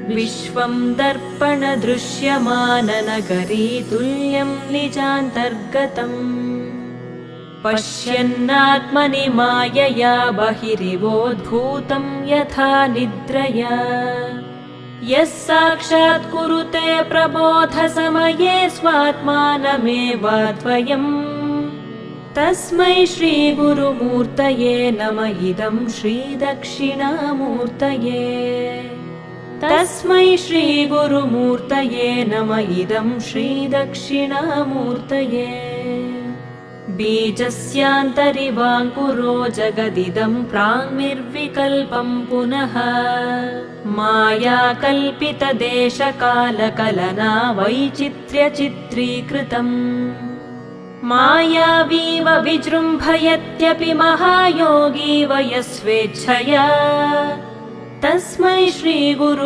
विश्वं दर्पणदृश्यमाननगरी तुल्यं निजान्तर्गतम् पश्यन्नात्मनि मायया बहिरिवोद्भूतं यथा निद्रया यः साक्षात् कुरुते प्रबोधसमये स्वात्मानमेवाद्वयम् तस्मै श्रीगुरुमूर्तये नम इदं श्रीदक्षिणामूर्तये तस्मै श्रीगुरुमूर्तये नम इदं श्रीदक्षिणामूर्तये बीजस्यान्तरिवाङ्कुरो जगदिदं प्राङ्निर्विकल्पं पुनः मायाकल्पितदेशकालकलना वैचित्र्यचित्रीकृतम् मायावीव विजृम्भयत्यपि महायोगी वयस्वेच्छया तस्मै श्रीगुरु